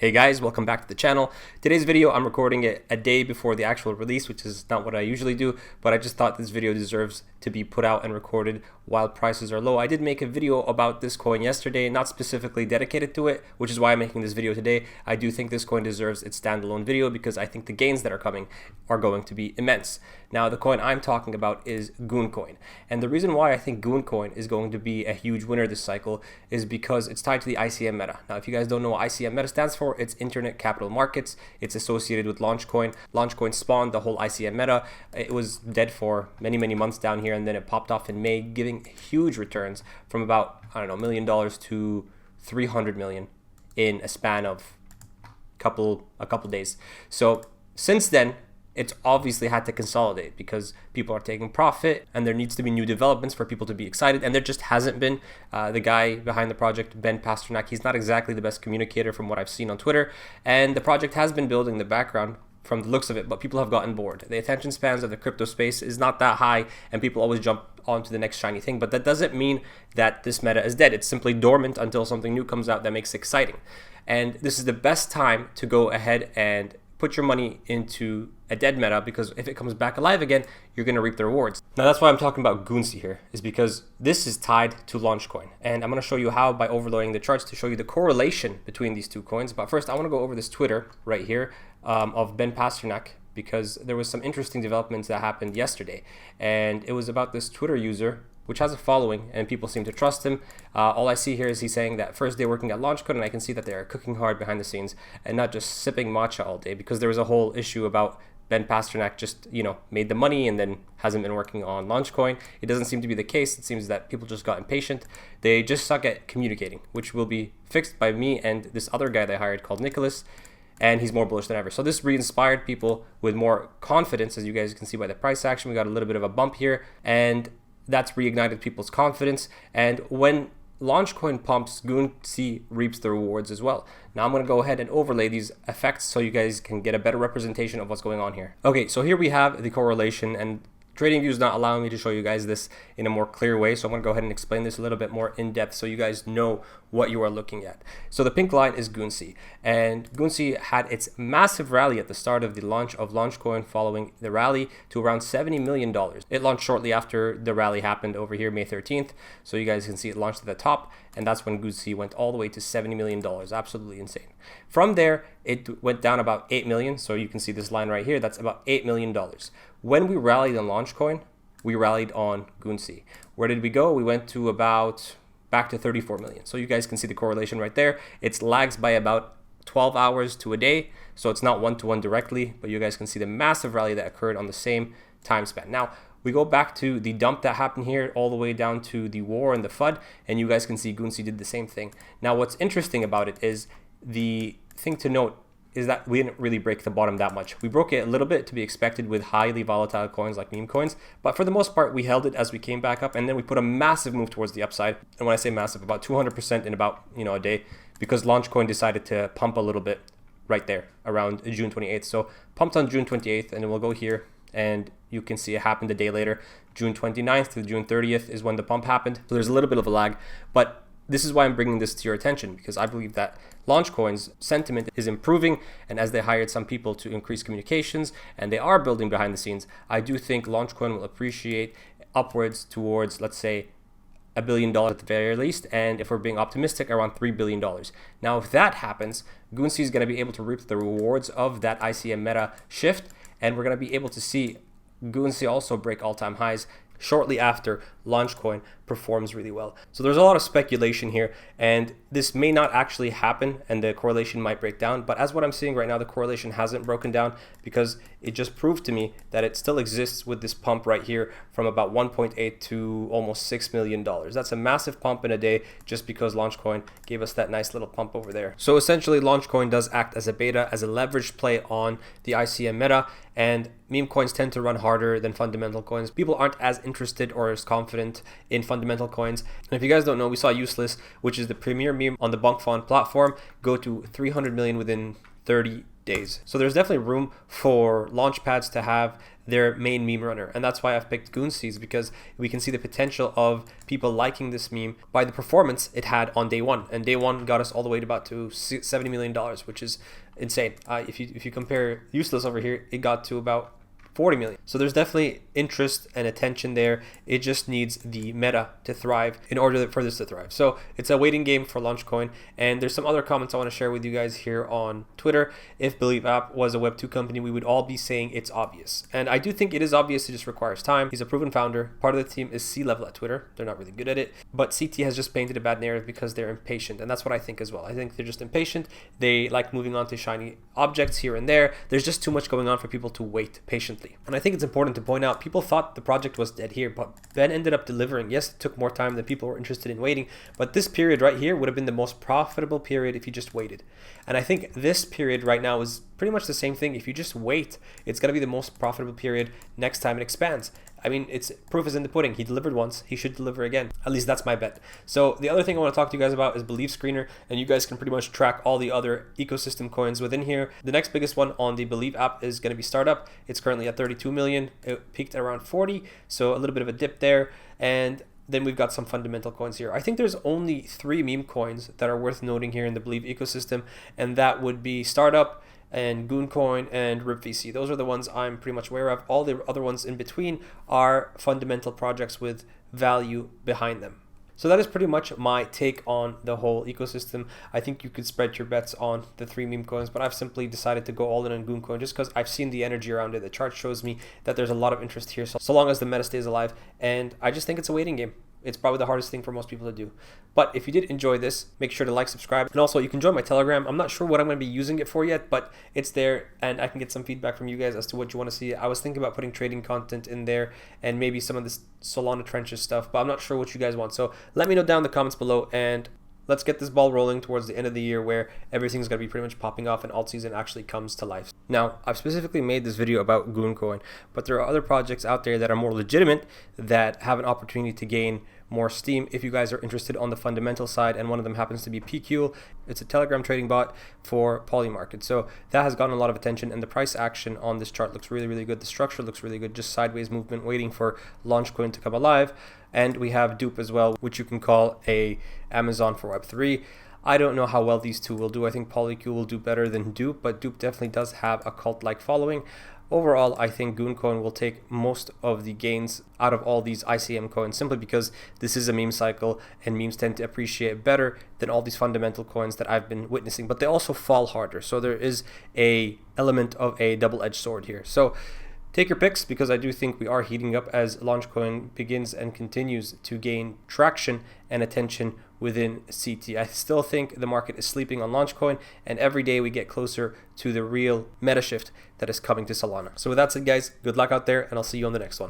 Hey guys, welcome back to the channel. Today's video, I'm recording it a day before the actual release, which is not what I usually do, but I just thought this video deserves to be put out and recorded while prices are low. I did make a video about this coin yesterday, not specifically dedicated to it, which is why I'm making this video today. I do think this coin deserves its standalone video because I think the gains that are coming are going to be immense. Now, the coin I'm talking about is Gooncoin. And the reason why I think Gooncoin is going to be a huge winner this cycle is because it's tied to the ICM meta. Now, if you guys don't know what ICM meta stands for, it's Internet Capital Markets. It's associated with Launchcoin. Launchcoin spawned the whole ICM meta. It was dead for many months down here, and then it popped off in May, giving huge returns from about, I don't know, $1 million to 300 million in a span of a couple days. So since then, it's obviously had to consolidate because people are taking profit and there needs to be new developments for people to be excited, and there just hasn't been. The guy behind the project, Ben Pasternak, he's not exactly the best communicator from what I've seen on Twitter, and the project has been building in the background from the looks of it, but people have gotten bored. The attention spans of the crypto space is not that high, and people always jump onto the next shiny thing, but that doesn't mean that this meta is dead. It's simply dormant until something new comes out that makes it exciting. And this is the best time to go ahead and put your money into a dead meta, because if it comes back alive again, you're going to reap the rewards. Now, that's why I'm talking about Gooncoin here, is because this is tied to Launchcoin. And I'm going to show you how by overlaying the charts to show you the correlation between these two coins. But first, I want to go over this Twitter right here of Ben Pasternak, because there was some interesting developments that happened yesterday. And it was about this Twitter user, which has a following and people seem to trust him. All I see here is he's saying that first day working at Launchcoin, and I can see that they are cooking hard behind the scenes and not just sipping matcha all day, because there was a whole issue about Ben Pasternak just, made the money and then hasn't been working on Launchcoin. It doesn't seem to be the case. It seems that people just got impatient. They just suck at communicating, which will be fixed by me and this other guy they hired called Nicholas, and he's more bullish than ever. So this re-inspired people with more confidence. As you guys can see by the price action, we got a little bit of a bump here, and that's reignited people's confidence. And when Launchcoin pumps, Gooncoin reaps the rewards as well. Now I'm going to go ahead and overlay these effects so you guys can get a better representation of what's going on here. Okay, so here we have the correlation, and TradingView is not allowing me to show you guys this in a more clear way, so I'm going to go ahead and explain this a little bit more in depth so you guys know what you are looking at. So the pink line is Gooncoin, and Gooncoin had its massive rally at the start of the launch of Launchcoin, following the rally to around $70 million. It launched shortly after the rally happened over here, May 13th, so you guys can see it launched at the top, and that's when Gooncoin went all the way to $70 million. Absolutely insane. From there, it went down about 8 million, so you can see this line right here, that's about $8 million. When we rallied on Launchcoin, we rallied on Gooncoin. Where did we go? We went to about back to 34 million. So you guys can see the correlation right there. It lags by about 12 hours to a day, so it's not one-to-one directly, but you guys can see the massive rally that occurred on the same time span. Now, we go back to the dump that happened here all the way down to the war and the FUD, and you guys can see Gooncoin did the same thing. Now, what's interesting about it is the thing to note is that we didn't really break the bottom that much. We broke it a little bit, to be expected with highly volatile coins like meme coins, but for the most part, we held it as we came back up, and then we put a massive move towards the upside. And when I say massive, about 200% in about a day, because Launchcoin decided to pump a little bit right there around June 28th. So pumped on June 28th, and then we'll go here, and you can see it happened a day later. June 29th to June 30th is when the pump happened. So there's a little bit of a lag, but this is why I'm bringing this to your attention, because I believe that Launchcoin's sentiment is improving, and as they hired some people to increase communications and they are building behind the scenes, I do think Launchcoin will appreciate upwards towards, let's say, $1 billion at the very least, and if we're being optimistic, around $3 billion. Now, if that happens, Gooncoin is going to be able to reap the rewards of that ICM meta shift, and we're going to be able to see Gooncoin also break all-time highs shortly after Launchcoin performs really well. So there's a lot of speculation here, and this may not actually happen and the correlation might break down, but as what I'm seeing right now, the correlation hasn't broken down, because it just proved to me that it still exists with this pump right here from about 1.8 to almost $6 million. That's a massive pump in a day, just because Launchcoin gave us that nice little pump over there. So essentially, Launchcoin does act as a beta, as a leveraged play on the ICM meta, and meme coins tend to run harder than fundamental coins. People aren't as interested or as confident confident in fundamental coins. And if you guys don't know, we saw Useless, which is the premier meme on the Bonk platform, go to 300 million within 30 days. So there's definitely room for launch pads to have their main meme runner, and that's why I've picked Goonseeds, because we can see the potential of people liking this meme by the performance it had on day one, and day one got us all the way to about to $70 million, which is insane. If you compare Useless over here, it got to about 40 million. So there's definitely interest and attention there. It just needs the meta to thrive in order for this to thrive. So it's a waiting game for Launchcoin. And there's some other comments I want to share with you guys here on Twitter. If Believe App was a Web2 company, we would all be saying it's obvious. And I do think it is obvious. It just requires time. He's a proven founder. Part of the team is C-level at Twitter. They're not really good at it. But CT has just painted a bad narrative because they're impatient. And that's what I think as well. I think they're just impatient. They like moving on to shiny objects here and there. There's just too much going on for people to wait patiently. And I think it's important to point out, people thought the project was dead here, but Ben ended up delivering. Yes, it took more time than people were interested in waiting, but this period right here would have been the most profitable period if you just waited. And I think this period right now is pretty much the same thing. If you just wait, it's going to be the most profitable period next time it expands. I mean, it's proof is in the pudding. He delivered once, he should deliver again. At least that's my bet. So the other thing I want to talk to you guys about is Believe Screener, and you guys can pretty much track all the other ecosystem coins within here. The next biggest one on the Believe app is going to be Startup. It's currently at 32 million. It peaked at around 40, so a little bit of a dip there. And then we've got some fundamental coins here. I think there's only 3 meme coins that are worth noting here in the Believe ecosystem, and that would be Startup and Gooncoin and RipVC. Those are the ones I'm pretty much aware of. All the other ones in between are fundamental projects with value behind them. So that is pretty much my take on the whole ecosystem. I think you could spread your bets on the 3 meme coins, but I've simply decided to go all in on Gooncoin just because I've seen the energy around it. The chart shows me that there's a lot of interest here, so long as the meta stays alive, and I just think it's a waiting game. It's probably the hardest thing for most people to do. But if you did enjoy this, make sure to like, subscribe, and also you can join my Telegram. I'm not sure what I'm going to be using it for yet, but it's there, and I can get some feedback from you guys as to what you want to see. I was thinking about putting trading content in there and maybe some of this Solana trenches stuff, but I'm not sure what you guys want. So let me know down in the comments below, and let's get this ball rolling towards the end of the year where everything's going to be pretty much popping off and alt season actually comes to life. Now, I've specifically made this video about Gooncoin, but there are other projects out there that are more legitimate that have an opportunity to gain more steam if you guys are interested on the fundamental side, and one of them happens to be PQ. It's a Telegram trading bot for Polymarket. So that has gotten a lot of attention, and the price action on this chart looks really, really good. The structure looks really good, just sideways movement waiting for Launchcoin to come alive. And we have Dupe as well, which you can call a Amazon for Web3. I don't know how well these two will do. I think PolyQ will do better than Dupe, but Dupe definitely does have a cult-like following. Overall, I think Gooncoin will take most of the gains out of all these ICM coins simply because this is a meme cycle and memes tend to appreciate better than all these fundamental coins that I've been witnessing, but they also fall harder. So there is a element of a double-edged sword here. So take your picks, because I do think we are heating up as Launchcoin begins and continues to gain traction and attention within CT. I still think the market is sleeping on Launchcoin, and every day we get closer to the real meta shift that is coming to Solana. So with that said, guys, good luck out there, and I'll see you on the next one.